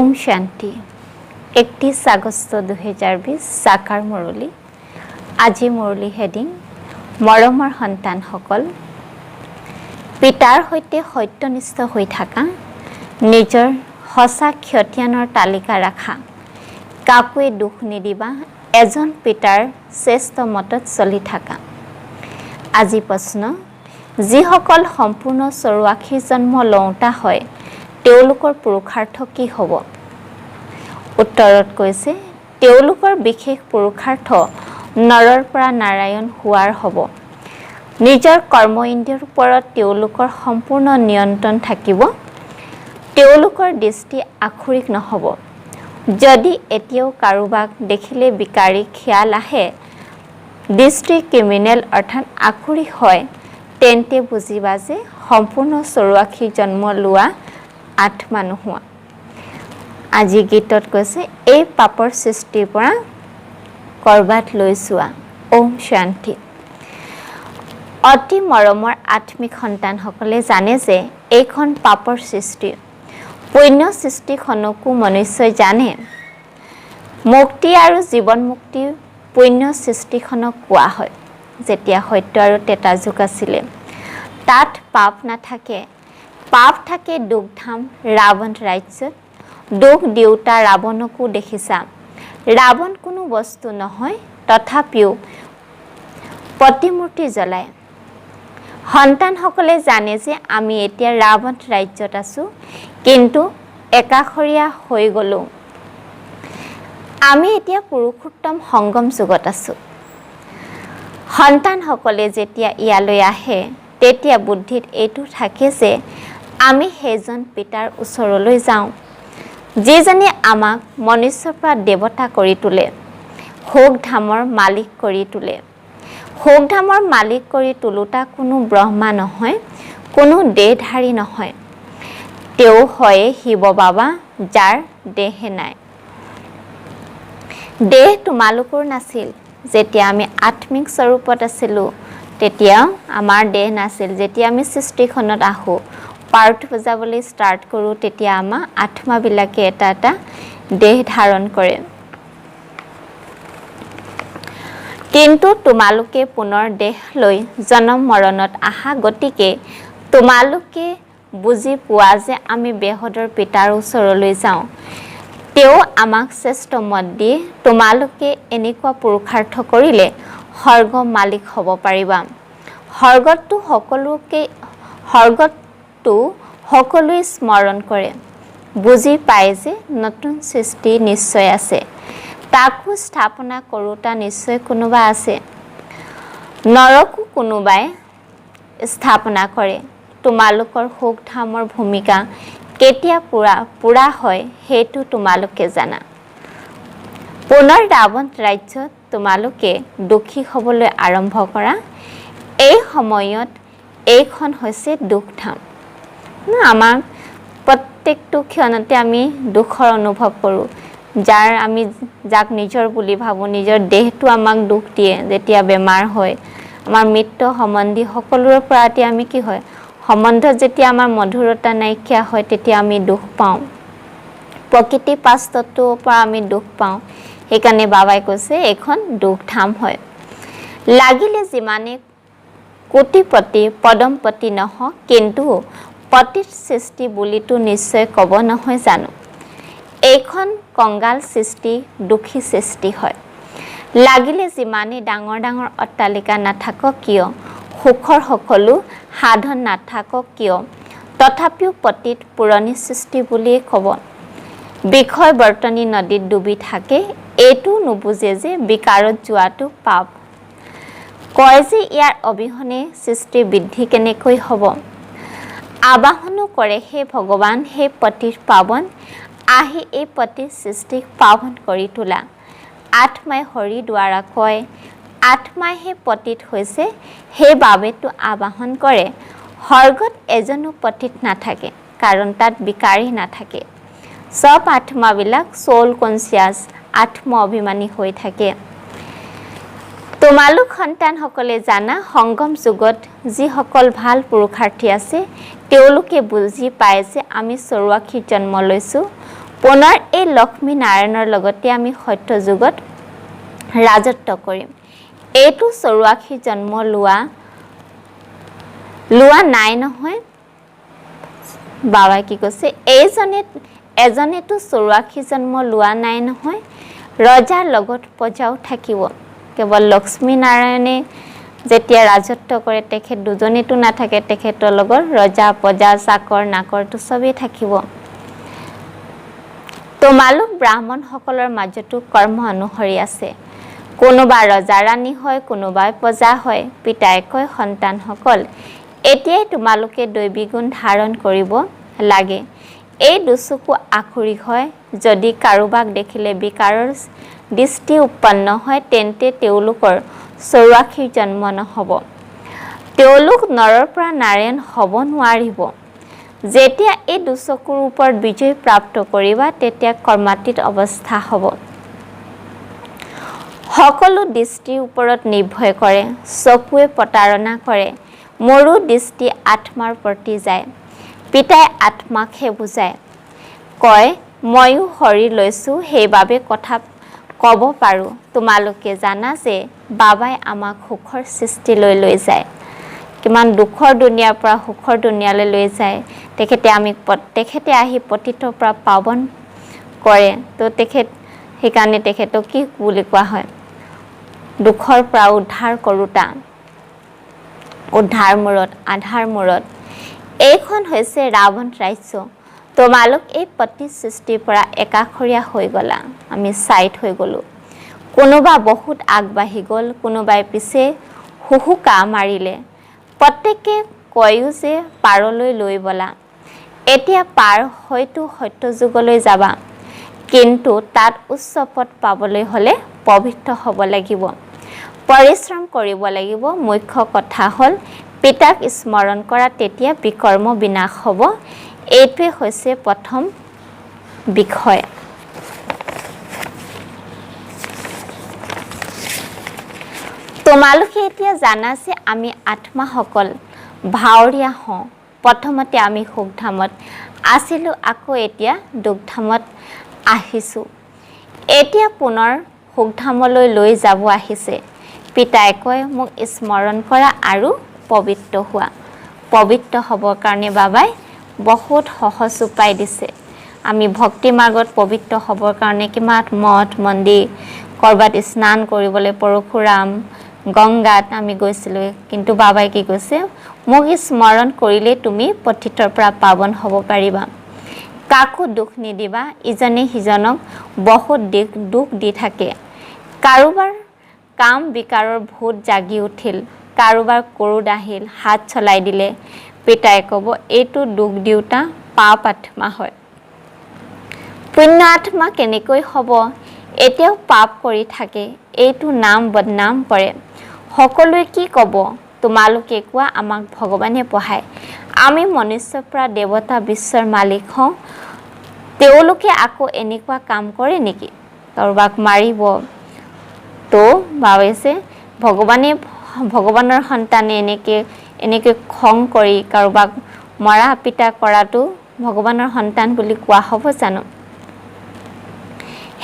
ओम शांति 31 আগষ্ট 2020 সাকাৰ মুৰলী আজি মুৰলী হেডিং মৰমৰ সন্তানসকল পিতাৰ সৈতে সত্যনিষ্ঠ হৈ থাকা নিজৰ হসা ক্ষতিয়ানৰ তালিকা ৰাখা কাকুৱে দুখ নিদিবা এজন পিতাৰ শ্ৰেষ্ঠ মতত চলি থাকা আজি প্ৰশ্ন যিসকল সম্পূৰ্ণ চৰুৱাখীৰ জন্ম লওঁতা হয় তেওঁলোকৰ পুৰুষাৰ্থ কি হ'ব উত্তৰত কৈছে তেওঁলোকৰ বিশেষ পুৰুষাৰ্থ নৰৰ পৰা নাৰায়ণ হোৱাৰ হ'ব নিজৰ কৰ্ম ইন্দ্ৰিয়ৰ ওপৰত তেওঁলোকৰ সম্পূৰ্ণ নিয়ন্ত্ৰণ থাকিব তেওঁলোকৰ দৃষ্টি আখৰিক নহ'ব যদি এতিয়াও কাৰোবাক দেখিলে বিকাৰী খিয়াল আহে দৃষ্টি ক্ৰিমিনেল অৰ্থাৎ আখৰিক হয় তেন্তে বুজিবা যে সম্পূৰ্ণ চৰুৱাখীৰ জন্ম লোৱা আত্মা নোহোৱা আজি গীতত কৈছে এই পাপৰ সৃষ্টিৰ পৰা কৰবাত লৈ চোৱা ওম শান্তি অতি মৰমৰ আত্মিক সন্তানসকলে জানে যে এইখন পাপৰ সৃষ্টি পুণ্য সৃষ্টিখনকো মনুষ্যই জানে মুক্তি আৰু জীৱন মুক্তি পুণ্য সৃষ্টিখনক কোৱা হয় যেতিয়া সত্য আৰু তেতা যুগ আছিলে তাত পাপ নাথাকে পাপ থাকে দুখধাম ৰাৱণ ৰাজ্যত দুখ দেউতা ৰাৱণকো দেখিছা ৰাৱণ কোনো বস্তু নহয় তথাপিও প্ৰতিমূৰ্তি জ্বলায় সন্তানসকলে জানে যে আমি এতিয়া ৰাৱণ ৰাজ্যত আছো কিন্তু একাখৰীয়া হৈ গলো আমি এতিয়া পুৰুষোত্তম সংগম যুগত আছো সন্তানসকলে যেতিয়া ইয়ালৈ আহে তেতিয়া বুদ্ধিত এইটো থাকে যে আমি সেইজন পিতাৰ ওচৰলৈ যাওঁ যিজনে আমাক মনুষ্যৰ পৰা দেৱতা কৰি তোলে হোকধামৰ মালিক কৰি তোলে হোকধামৰ মালিক কৰি তোলোতা কোনো ব্ৰহ্মা নহয় কোনো দেহধাৰী নহয় তেওঁ হয় শিৱ বাবা যাৰ দেহে নাই দেহ তোমালোকৰ নাছিল যেতিয়া আমি আত্মিক স্বৰূপত আছিলোঁ তেতিয়া আমাৰ দেহ নাছিল যেতিয়া আমি সৃষ্টিখনত আহো পাৰ্ট বজাবলৈ ষ্টাৰ্ট কৰোঁ তেতিয়া আমাৰ আত্মাবিলাকে এটা এটা দেহ ধাৰণ কৰে কিন্তু তোমালোকে পুনৰ দেহ লৈ জন্ম মৰণত আহা গতিকে তোমালোকে বুজি পোৱা যে আমি বেহদৰ পিতাৰ ওচৰলৈ যাওঁ তেওঁ আমাক শ্ৰেষ্ঠ মত দিয়ে তোমালোকে এনেকুৱা পুৰুষাৰ্থ কৰিলে স্বৰ্গ মালিক হ'ব পাৰিবা স্বৰ্গটো সকলোৱে স্মৰণ কৰে বুজি পায় যে নতুন সৃষ্টি নিশ্চয় আছে তাকো স্থাপনা কৰোতা নিশ্চয় কোনোবা আছে নৰকো কোনোবাই স্থাপনা কৰে তোমালোকৰ হোকধামৰ ভূমিকা কেতিয়া পুৰা হয় সেইটো তোমালোকে জানা পুনৰ ৰাৱণ ৰাজ্যত তোমালোকে দুখী হ'বলৈ আৰম্ভ কৰা এই সময়ত এইখন হৈছে দুখধাম আমাৰ প্ৰত্যেকটো ক্ষণতে আমি দুখৰ অনুভৱ কৰোঁ যাক নিজৰ বুলি ভাবোঁ নিজৰ দেহটো আমাক দুখ দিয়ে যেতিয়া বেমাৰ হয় আমাৰ মৃত্যু সম্বন্ধী সকলোৰে প্ৰতি আমি কি হয় সম্বন্ধত যেতিয়া আমাৰ মধুৰতা নাইকিয়া হয় তেতিয়া আমি দুখ পাওঁ প্ৰকৃতি পাস্তত্বৰ পৰা আমি দুখ পাওঁ সেইকাৰণে বাবাই কৈছে এইখন দুখধাম হয় লাগিলে যিমানে কোটিপতি পদমপতি নহওক কিন্তু পতিত সৃষ্টি বুলিতো নিশ্চয় ক'ব নহয় জানো এইখন কংগাল সৃষ্টি দুখী সৃষ্টি হয় লাগিলে যিমানে ডাঙৰ ডাঙৰ অট্টালিকা নাথাকক কিয় সুখৰ সকলো সাধন নাথাকক কিয় তথাপিও পতিত পুৰণি সৃষ্টি বুলিয়ে ক'ব বিষয় বৰ্তনী নদীত ডুবি থাকে এইটো নুবুজে যে বিকাৰত যোৱাটো পাপ কয় যে ইয়াৰ অবিহনে সৃষ্টি বৃদ্ধি কেনেকৈ হ'ব আবাহনো কৰে হে ভগৱান হে পতিত পাৱন আহি এই পতিত সৃষ্টিক পাৱন কৰি তোলা আত্মাই হৰি দ্বাৰা কয় আত্মাই হে পতিত হৈছে সেইবাবেতো আবাহন কৰে স্বৰ্গত এজনো পতিত নাথাকে কাৰণ তাত বিকাৰী নাথাকে সব আত্মাবিলাক সোল কনচিয়াছ আত্ম অভিমানী হৈ থাকে তোমালোক সন্তানসকলে জানা সংগম যুগত যিসকল ভাল পুৰুষাৰ্থী আছে তেওঁলোকে বুজি পায় যে আমি চৰুৱাখীৰ জন্ম লৈছোঁ পুনৰ এই লক্ষ্মী নাৰায়ণৰ লগতে আমি সত্য যুগত ৰাজত্ব কৰিম। এইটো 84 জন্ম লোৱা নাই নহয়। বাবাই কি কৈছে, এজনেতো 84 জন্ম লোৱা নাই নহয়। ৰজাৰ লগত প্ৰজাও থাকিব। কেৱল লক্ষ্মী নাৰায়ণে যেতিয়া ৰাজত্ব কৰে তেখেত দুজনেতো নাথাকে, তেখেতৰ লগত ৰজা প্ৰজা চাকৰ নাকৰটো চবেই থাকিব। তোমালোক ব্ৰাহ্মণসকলৰ মাজতো কৰ্ম অনুসৰি আছে। কোনোবা ৰজা ৰাণী হয়, কোনোবাই প্ৰজা হয়। পিতাই কয়, সন্তানসকল, এতিয়াই তোমালোকে দৈবী গুণ ধাৰণ কৰিব লাগে। এই দুচকু আখুৰিক হয়। যদি কাৰোবাক দেখিলে বিকাৰৰ দৃষ্টি উৎপন্ন হয় তেন্তে তেওঁলোকৰ 84 জন্ম নহ'ব। তেওঁলোক নৰৰ পৰা নাৰায়ণ হ'ব নোৱাৰিব। যেতিয়া এই দুচকুৰ ওপৰত বিজয় প্ৰাপ্ত কৰিবা তেতিয়া কৰ্মাতীত অৱস্থা হ'ব। সকলো দৃষ্টিৰ ওপৰত নিৰ্ভয় কৰে। চকুৱে প্ৰতাৰণা কৰে। মোৰো দৃষ্টি আত্মাৰ প্ৰতি যায়। পিতাই আত্মাকহে বুজায়। কয়, ময়ো শৰীৰ লৈছোঁ, সেইবাবে কথা ক'ব পাৰোঁ। তোমালোকে জানা যে বাবাই আমাক সুখৰ সৃষ্টিলৈ লৈ যায়। কিমান দুখৰ দুনীয়াৰ পৰা সুখৰ দুনীয়ালৈ লৈ যায়। তেখেতে আহি পতিতৰ পৰা পাৱন কৰে। তো সেইকাৰণে তেখেতক কি বুলি কোৱা হয়? দুখৰ পৰা উদ্ধাৰ কৰোঁতা, উদ্ধাৰ মূৰত, আধাৰ মূৰত। এইখন হৈছে ৰাৱণ ৰাজ্য। তোমালোক এই পতি সৃষ্টিৰ পৰা একাষৰীয়া হৈ গ'লা। আমি ছাইড হৈ গ'লোঁ। কোনোবা বহুত আগবাঢ়ি গ'ল, কোনোবাই পিছে হুহুকা মাৰিলে। প্ৰত্যেকে কয়ো যে পাৰলৈ লৈ বলা। এতিয়া পাৰ হয়তো সত্য যুগলৈ যাবা, কিন্তু তাত উচ্চ পদ পাবলৈ হ'লে পবিত্ৰ হ'ব লাগিব, পৰিশ্ৰম কৰিব লাগিব। মুখ্য কথা হ'ল পিতাক স্মৰণ কৰা, তেতিয়া বিকৰ্ম বিনাশ হ'ব। এইটোৱে হৈছে প্ৰথম বিষয়। তোমালোকে এতিয়া জানা যে আমি আত্মাসকল ভাৱৰীয়া হওঁ। প্ৰথমতে আমি সুখধামত আছিলোঁ, আকৌ এতিয়া দুখধামত আহিছোঁ। এতিয়া পুনৰ সুখধামলৈ লৈ যাব আহিছে। পিতাই কয়, মোক স্মৰণ কৰা আৰু পবিত্ৰ হোৱা। পবিত্ৰ হ'বৰ কাৰণে বাবাই বহুত সহজ উপায় দিছে। আমি ভক্তি মাৰ্গত পবিত্ৰ হ'বৰ কাৰণে কিমান মঠ মন্দিৰ, ক'ৰবাত স্নান কৰিবলৈ পৰশুৰাম, গংগাত আমি গৈছিলোঁ। কিন্তু বাবাই কি কৈছে, মোক স্মৰণ কৰিলেই তুমি পতিতৰ পৰা পাৱন হ'ব পাৰিবা। কাকো দুখ নিদিবা। ইজনে সিজনক বহুত দুখ দি থাকে। কাৰোবাৰ কাম বিকাৰৰ ভূত জাগি উঠিল, কাৰোবাৰ ক্ৰোধ আহিল, হাত চলাই দিলে। পিতাই ক'ব, এইটো দুখ দিওঁতা পাপ আত্মা হয়। পুণ্য আত্মা কেনেকৈ হ'ব? এতিয়াও পাপ কৰি থাকে। এইটো নাম বদনাম কৰে। সকলোৱে কি ক'ব? তোমালোকে কোৱা, আমাক ভগৱানে পঢ়ায়। আমি মনুষ্যৰ পৰা দেৱতা বিশ্বৰ মালিক হওঁ। তেওঁলোকে আকৌ এনেকুৱা কাম কৰে নেকি? কাৰোবাক মাৰিব। তো ভাবিছে ভগৱানৰ সন্তানে এনেকৈ খং কৰি কাৰোবাক মৰা পিটা কৰাটো ভগৱানৰ সন্তান বুলি কোৱা হ'ব জানো?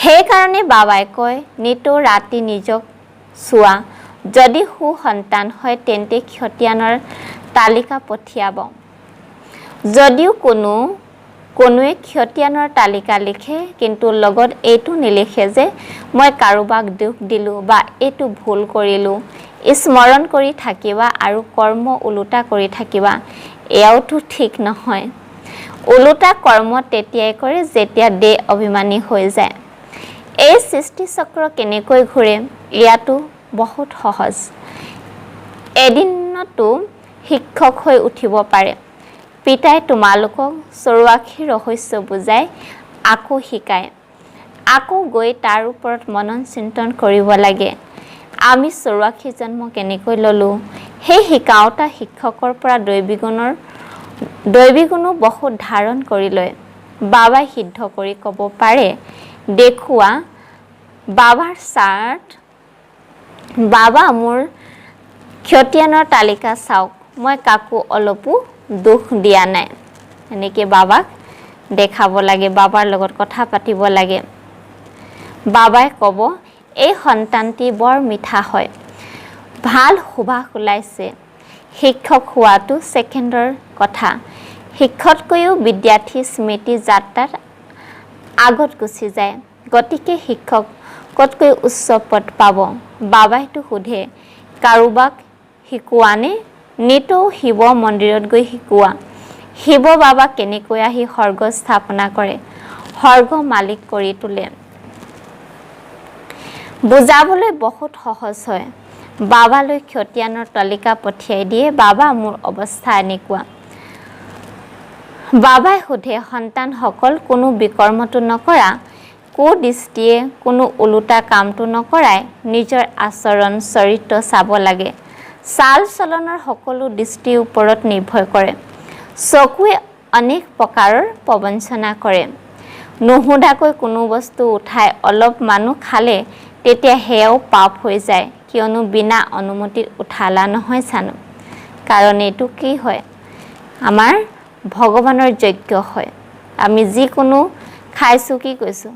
সেইকাৰণে বাবাই কয়, নিতৌ ৰাতি নিজক চোৱা। যদি সুসন্তান হয় তেন্তে খতিয়ানৰ তালিকা পঠিয়াব। যদিও কোনোৱে খতিয়ানৰ তালিকা লিখে, কিন্তু লগত এইটো নিলিখে যে মই কাৰোবাক দুখ দিলোঁ বা এইটো ভুল কৰিলোঁ। স্মৰণ কৰি থাকিবা আৰু কৰ্ম ওলোটা কৰি থাকিবা। এয়াওতো ঠিক নহয়। ওলোটা কৰ্ম তেতিয়াই কৰে যেতিয়া দেহ অভিমানী হৈ যায়। এই সৃষ্টিচক্ৰ কেনেকৈ ঘূৰে? ইয়াতো বহুত সহজ। এদিনতো শিক্ষক হৈ উঠিব পাৰে। পিতাই তোমালোকক 84 ৰহস্য বুজাই আকৌ শিকায়। আকৌ গৈ তাৰ ওপৰত মনন চিন্তন কৰিব লাগে। আমি 84 জন্ম কেনেকৈ ল'লোঁ? সেই শিকাওঁতা শিক্ষকৰ পৰা দৈবী গুণো বহুত ধাৰণ কৰি লয়। বাবাই সিদ্ধ কৰি ক'ব পাৰে, দেখুওৱা বাবাৰ চাৰ্ট। বাবা, মোৰ খতিয়ানৰ তালিকা চাওক। মই কাকো অলপো দুখ দিয়া নাই। এনেকৈ বাবাক দেখাব লাগে, বাবাৰ লগত কথা পাতিব লাগে। বাবাই ক'ব এই সন্তানটি বৰ মিঠা হয়, ভাল সুবাস ওলাইছে। শিক্ষক হোৱাটো ছেকেণ্ডৰ কথা, শিক্ষকতকৈও বিদ্যাৰ্থী স্মৃতি যাত্ৰাত আগত গুচি যায়। গতিকে শিক্ষকতকৈ উচ্চ পদ পাব। বাবাইতো সোধে কাৰোবাক শিকোৱানে, নিতৌ শিৱ মন্দিৰত গৈ শিকোৱা। শিৱ বাবা কেনেকৈ আহি স্বৰ্গ স্থাপনা কৰে, স্বৰ্গ মালিক কৰি তোলে। বুজাবলৈ বহুত সহজ হয়। বাবালৈ খতিয়ানৰ তালিকা পঠিয়াই দিয়ে, বাবা মোৰ অৱস্থা এনেকুৱা। বাবাই সোধে সন্তানসকল কোনো বিকৰ্মটো নকৰা, কুদৃষ্টিয়ে কোনো ওলোটা কামটো নকৰাই নিজৰ আচৰণ চৰিত্ৰ চাব লাগে। চাল চলনৰ সকলো দৃষ্টিৰ ওপৰত নিৰ্ভৰ কৰে। চকুৱে অনেক প্ৰকাৰৰ প্ৰবঞ্চনা কৰে। নুসুধাকৈ কোনো বস্তু উঠাই অলপ মানুহ খালে তেতিয়া সেয়াও পাপ হৈ যায়, কিয়নো বিনা অনুমতিত উঠালা নহয় জানো। কাৰণ এইটো কি হয়, আমাৰ ভগৱানৰ যজ্ঞ হয়। আমি যিকোনো খাইছোঁ, কি কৈছোঁ,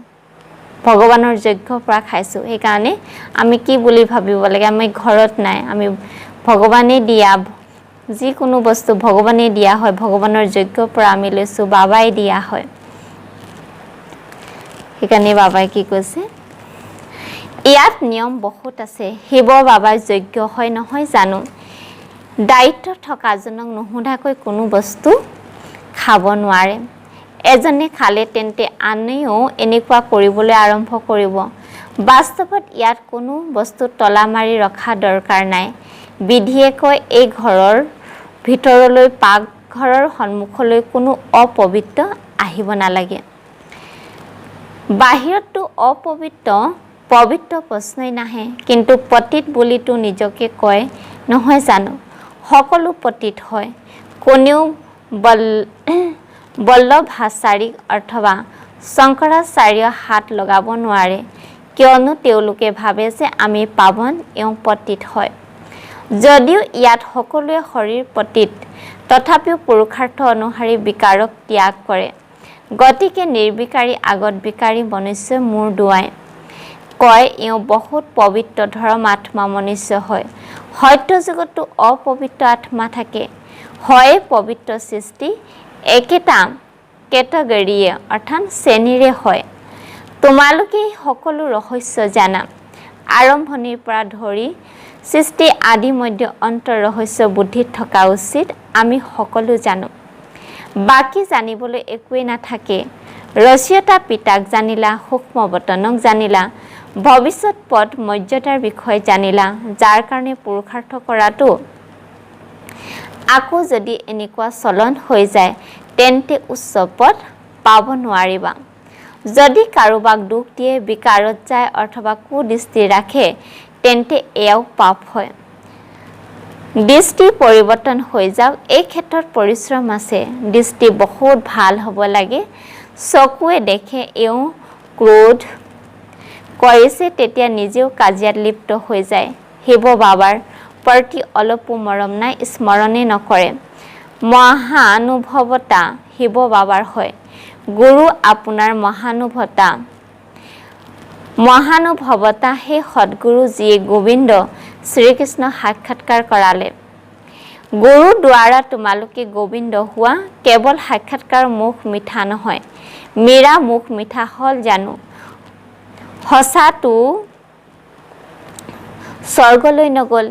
ভগৱানৰ যজ্ঞৰ পৰা খাইছোঁ। সেইকাৰণে আমি কি বুলি ভাবিব লাগে, আমি ঘৰত নাই, আমি ভগৱানে দিয়া যিকোনো বস্তু ভগৱানে দিয়া হয়, ভগৱানৰ যজ্ঞৰ পৰা আমি লৈছোঁ, বাবাই দিয়া হয়। সেইকাৰণে বাবাই কি কৈছে, ইয়াত নিয়ম বহুত আছে। শিৱ বাবাৰ যজ্ঞ হয় নহয় জানো। দায়িত্ব থকাজনক নুসুধাকৈ কোনো বস্তু খাব নোৱাৰে। এজনে খালে তেন্তে আনেও এনেকুৱা কৰিবলৈ আৰম্ভ কৰিব। বাস্তৱত ইয়াত কোনো বস্তু তলা মাৰি ৰখা দৰকাৰ নাই। বিধিয়ে কয় এই ঘৰৰ ভিতৰলৈ পাকঘৰৰ সন্মুখলৈ কোনো অপবিত্ৰ আহিব নালাগে। বাহিৰততো পবিত্ৰ প্ৰশ্নই নাহে, কিন্তু পতিত বুলিতো নিজকে কয় নহয় জানো। সকলো পতিত হয়। কোনেও বল্লভাচাৰীক অথবা শংকৰাচাৰ্যক হাত লগাব নোৱাৰে, কিয়নো তেওঁলোকে ভাবে যে আমি পাৱন, এওঁ পতিত হয়। যদিও ইয়াত সকলোৱে শৰীৰ পতিত, তথাপিও পুৰুষাৰ্থ অনুসৰি বিকাৰক ত্যাগ কৰে। গতিকে নিৰ্বিকাৰী আগত বিকাৰী মনুষ্যই মূৰ দোৱায়, কয় এওঁ বহুত পবিত্ৰ ধৰ্ম আত্মা মনুষ্য হয়। সত্য যুগতো অপবিত্ৰ আত্মা থাকে, হয় পবিত্ৰ সৃষ্টি একেটা কেটেগৰীয়ে অৰ্থাৎ শ্ৰেণীৰে হয়। তোমালোকে সকলো ৰহস্য জানা, আৰম্ভণিৰ পৰা ধৰি সৃষ্টি আদি মধ্য অন্ত ৰহস্য বুদ্ধিত থকা উচিত। আমি সকলো জানো, বাকী জানিবলৈ একোৱেই নাথাকে। ৰচয়িতা পিতাক জানিলা, সূক্ষ্মৱতনক জানিলা, ভৱিষ্যত পদ মৰ্যাদাৰ বিষয়ে জানিলা, যাৰ কাৰণে পুৰুষাৰ্থ কৰাটো। আকৌ যদি এনেকুৱা চলন হৈ যায় তেন্তে উচ্চ পদ পাব নোৱাৰিবা। যদি কাৰোবাক দুখ দিয়ে, বিকাৰত যায় অথবা কুদৃষ্টি ৰাখে তেন্তে এয়াও পাপ হয়। দৃষ্টি পৰিৱৰ্তন হৈ যাওক, এই ক্ষেত্ৰত পৰিশ্ৰম আছে। দৃষ্টি বহুত ভাল হ'ব লাগে। চকুৱে দেখে এওঁ ক্ৰোধ কৰিছে, তেতিয়া নিজেও কাজিয়াত লিপ্ত হৈ যায়। শিৱ বাবাৰ প্ৰতি অলপো মৰম নাই, স্মৰণে নকৰে। মহানুভৱতা শিৱ বাবাৰ হয়। গুৰু আপোনাৰ মহানুভৱতা সেই সদ্গুৰু যিয়ে গোবিন্দ শ্ৰীকৃষ্ণ সাক্ষাৎকাৰ কৰালে। গুৰু দ্বাৰা তোমালোকে গোবিন্দ হোৱা। কেৱল সাক্ষাৎকাৰ মুখ মিঠা নহয়, মীৰা মুখ মিঠা হ'ল জানো? সঁচাটো স্বৰ্গলৈ নগ'ল,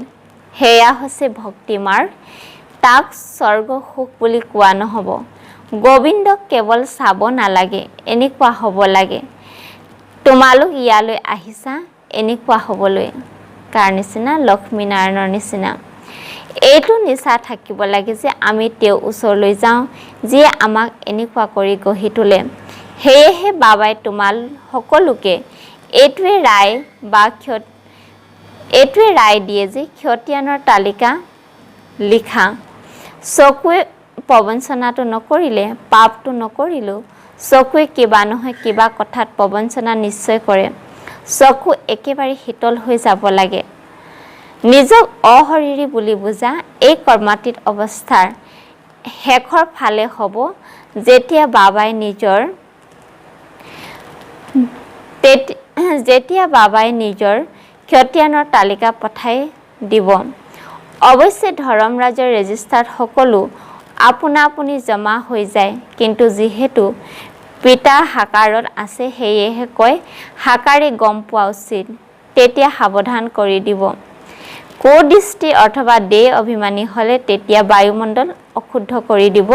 সেয়া হৈছে ভক্তি মাৰ্গ, তাক স্বৰ্গ সুখ বুলি কোৱা নহ'ব। গোবিন্দক কেৱল চাব নালাগে, এনেকুৱা হ'ব লাগে। তোমালোক ইয়ালৈ আহিছা এনেকুৱা হ'বলৈ। কাৰ নিচিনা? লক্ষ্মীনাৰায়ণৰ নিচিনা। এইটো নিচা থাকিব লাগে যে আমি তেওঁৰ ওচৰলৈ যাওঁ, যিয়ে আমাক এনেকুৱা কৰি গঢ়ি তোলে। সেয়েহে বাবাই তোমাল সকলোকে এইটোৱে ৰায় দিয়ে যে খতিয়ানৰ তালিকা লিখা। চকুৱে প্ৰবঞ্চনাটো নকৰিলে, পাপটো নকৰিলেও চকুৱে কিবা নহয় কিবা কথাত প্ৰবঞ্চনা নিশ্চয় কৰে। চকু একেবাৰে শীতল হৈ যাব লাগে। নিজক অশৰীৰী বুলি বুজা। এই কৰ্মাতীত অৱস্থাৰ শেষৰ ফালে হ'ব যেতিয়া বাবাই নিজৰ খতিয়ানৰ তালিকা পঠাই দিব। অৱশ্যে ধৰ্মৰাজৰ ৰেজিষ্টাৰত সকলো আপোনা আপুনি জমা হৈ যায়, কিন্তু যিহেতু পিতা হাকাৰত আছে সেয়েহে কয় হাকাৰে গম পোৱা উচিত, তেতিয়া সাৱধান কৰি দিব। কুদৃষ্টি অথবা দেহ অভিমানী হ'লে তেতিয়া বায়ুমণ্ডল অশুদ্ধ কৰি দিব।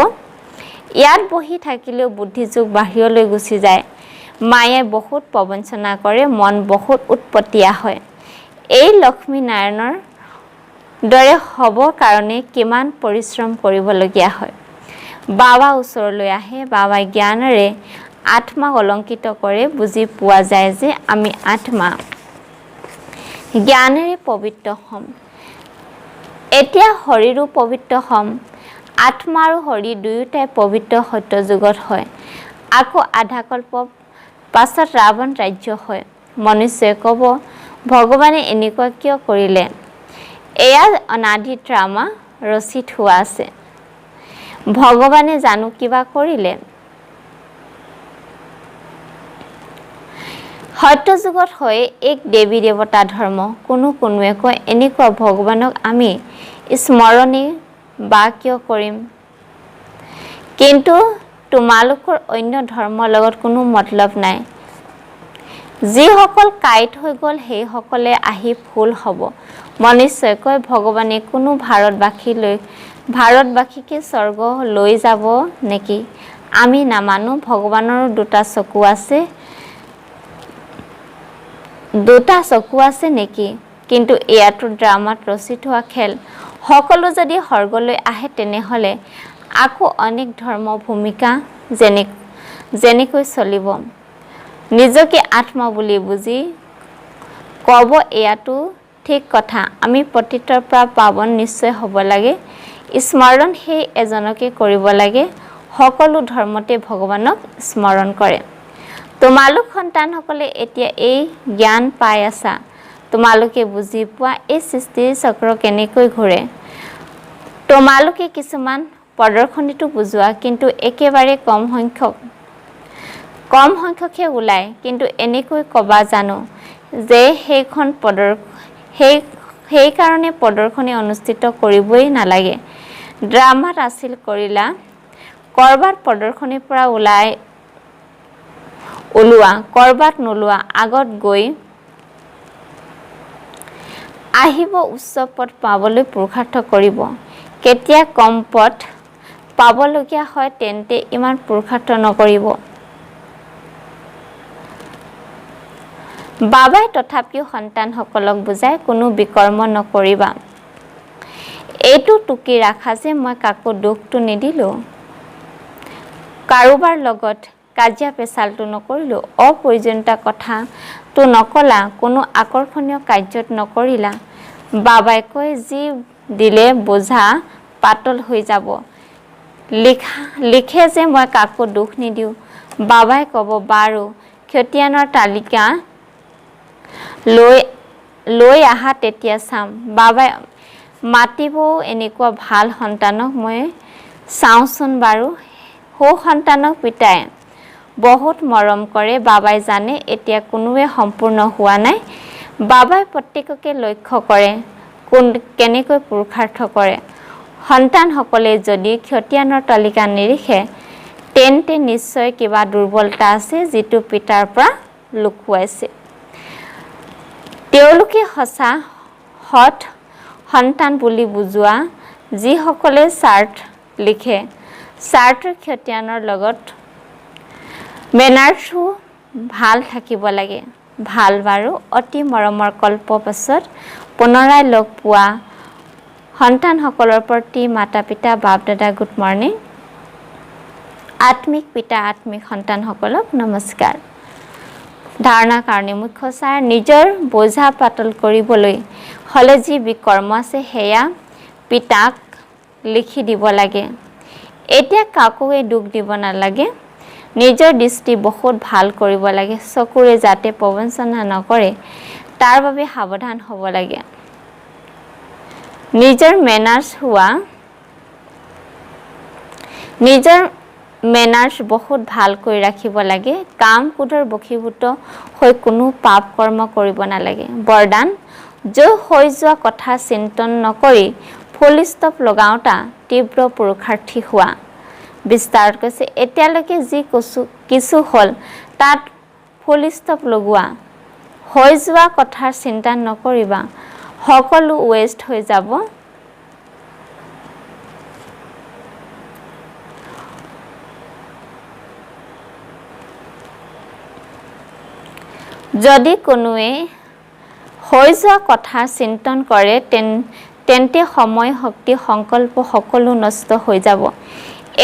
ইয়াত বহি থাকিলেও বুদ্ধিযোগ বাহিৰলৈ গুচি যায়। মায়ে বহুত প্ৰবঞ্চনা কৰে, মন বহুত উৎপতীয়া হয়। এই লক্ষ্মী নাৰায়ণৰ দৰে হ'বৰ কাৰণে কিমান পৰিশ্ৰম কৰিবলগীয়া হয়। বাবা ওচৰলৈ আহে, বাবাই জ্ঞানেৰে আত্মাক অলংকৃত কৰে। বুজি পোৱা যায় যে আমি আত্মা। জ্ঞানেৰে পবিত্ৰ হ'ম। এতিয়া শৰীৰো পবিত্ৰ হ'ম। আত্মা আৰু শৰীৰ দুয়োটাই পবিত্ৰ সত্য যুগত হয়। আকৌ আধা কল্প পাছত ৰাৱণ ৰাজ্য হয়। মনুষ্যই ক'ব, ভগৱানে এনেকুৱা কিয় কৰিলে? এয়া অনাদি ড্ৰামা ৰচি থোৱা আছে। ভগৱানে জানো কিবা কৰিলে? সত্য যুগত হয় এক দেৱী দেৱতা ধৰ্ম। কোনোৱে কয় এনেকুৱা ভগৱানক আমি স্মৰণেই বা কিয় কৰিম? কিন্তু তোমালোকৰ অন্য ধৰ্মৰ লগত কোনো মতলব নাই। যিসকল কাঁইট হৈ গ'ল সেইসকলে আহি ফুল হ'ব। মনুষ্যই কয় ভগৱানে কোনো ভাৰতবাসীকে স্বৰ্গ লৈ যাব নেকি? আমি নামানো। ভগৱানৰো দুটা চকু আছে নেকি? কিন্তু এয়াতো ড্ৰামাত ৰচি থোৱা খেল। সকলো যদি স্বৰ্গলৈ আহে তেনেহ'লে আকৌ অনেক ধৰ্ম ভূমিকা যেনেকৈ চলিব। নিজকে আত্মা বুলি বুজি ক'ব, এয়াতো ঠিক কথা। আমি পতিতৰ পৰা পাৱন নিশ্চয় হ'ব লাগে। স্মৰণ সেই এজনকে কৰিব লাগে। সকলো ধৰ্মতে ভগৱানক স্মৰণ কৰে। তোমালোক সন্তানসকলে এতিয়া এই জ্ঞান পাই আছা। তোমালোকে বুজি পোৱা এই সৃষ্টিৰ চক্ৰ কেনেকৈ ঘূৰে। তোমালোকে কিছুমান প্ৰদৰ্শনীতো বুজোৱা, কিন্তু একেবাৰে কম সংখ্যকহে ওলায়। কিন্তু এনেকৈ ক'বা জানো যে সেইকাৰণে প্ৰদৰ্শনী অনুষ্ঠিত কৰিবই নালাগে। ড্ৰামাত আছিল কৰিলা, কৰবাত প্ৰদৰ্শনীৰ পৰা ওলোৱা, কৰবাত নোলোৱা। আগত গৈ আহিব, উচ্চ পদ পাবলৈ পুৰুষাৰ্থ কৰিব। কেতিয়া কম পদ পাবলগীয়া হয় তেন্তে ইমান পুৰুষাৰ্থ নকৰিব। বাবাই তথাপিও সন্তানসকলক বুজাই, কোনো বিকৰ্ম নকৰিবা। এইটো টুকি ৰাখা যে মই কাকো দোষটো নিদিলো, কাৰোবাৰ লগত কাজিয়া পেচালটো নকৰিলো, অপ্ৰয়োজনীয় কথাটো নকলা, কোনো আকৰ্ষণীয় কাৰ্যত নকৰিলা। বাবাই কয় যি দিলে বোঝা পাতল হৈ যাব। লিখে যে মই কাকো দোষ নিদিওঁ। বাবাই ক'ব বাৰু খতিয়ানৰ তালিকা লৈ আহা তেতিয়া চাম। বাবাই মাতিবও এনেকুৱা ভাল সন্তানক মই চাওঁচোন বাৰু। সুসন্তানক পিতাই বহুত মৰম কৰে। বাবাই জানে এতিয়া কোনোৱে সম্পূৰ্ণ হোৱা নাই। বাবাই প্ৰত্যেককে লক্ষ্য কৰে, কেনেকৈ পুৰুষাৰ্থ কৰে। সন্তানসকলে যদি খতিয়ানৰ তালিকা নিৰিখে তেন্তে নিশ্চয় কিবা দুৰ্বলতা আছে যিটো পিতাৰ পৰা লুকুৱাইছে। তেওঁলোকে সঁচা সৎ সন্তান বুলি বুজোৱা যিসকলে চাৰ্ট লিখে। চাৰ্টৰ খতিয়ানৰ লগত মেনাৰ্ছো ভাল থাকিব লাগে। ভাল বাৰু। অতি মৰমৰ কল্প পাছত পুনৰাই লগ পোৱা সন্তানসকলৰ প্ৰতি মাতা পিতা বাপ দাদা গুড মৰ্ণিং। আত্মিক পিতা আত্মিক সন্তানসকলক নমস্কাৰ। ধাৰণাৰ কাৰণে মুখ্য সাৰ, নিজৰ বোঝা পাতল কৰিবলৈ হ'লে যি বিকৰ্ম আছে সেয়া পিতাক লিখি দিব লাগে। এতিয়া কাকোৱে দুখ দিব নালাগে। নিজৰ দৃষ্টি বহুত ভাল কৰিব লাগে। চকুৰে যাতে প্ৰবঞ্চনা নকৰে তাৰ বাবে সাৱধান হ'ব লাগে। নিজৰ মেনাৰ্ছ বহুত ভালকৈ ৰাখিব লাগে। কাম ক্ৰোধৰ বশীভূত হৈ কোনো পাপ কৰ্ম কৰিব নালাগে। বৰদান জয় হৈ যোৱা কথা চিন্তন নকৰি ফুল ষ্টপ লগাওঁতা তীব্ৰ পুৰুষাৰ্থী হোৱা। বিস্তাৰত কৈছে এতিয়ালৈকে যি কিছু হ'ল তাত ফুল ষ্টপ লগোৱা। হৈ যোৱা কথাৰ চিন্তা নকৰিবা, সকলো ৱেষ্ট হৈ যাব। যদি কোনোৱে হৈ যোৱা কথাৰ চিন্তন কৰে তেন্তে সময় শক্তি সংকল্প সকলো নষ্ট হৈ যাব।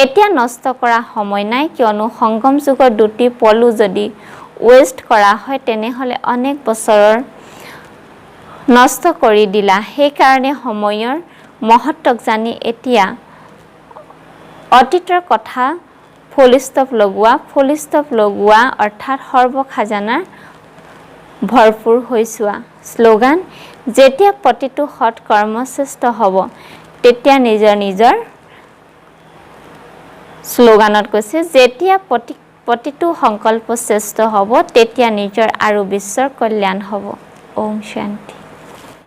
এতিয়া নষ্ট কৰা সময় নাই, কিয়নো সংগম যুগৰ দুটি পলো যদি ৱেষ্ট কৰা হয় তেনেহ'লে অনেক বছৰৰ নষ্ট কৰি দিলা। সেইকাৰণে সময়ৰ মহত্বক জানি এতিয়া অতীতৰ কথা ফুল ষ্টপ লগোৱা। ফুল ষ্টপ লগোৱা অৰ্থাৎ সৰ্বখাজানাৰ ভৰপূৰ হৈ চোৱা। শ্লোগান যেতিয়া প্ৰতিটো সৎ কৰ্ম শ্ৰেষ্ঠ হ'ব তেতিয়া নিজৰ শ্লোগানত কৈছে যেতিয়া প্ৰতিটো সংকল্প শ্ৰেষ্ঠ হ'ব তেতিয়া নিজৰ আৰু বিশ্বৰ কল্যাণ হ'ব। ওম শান্তি।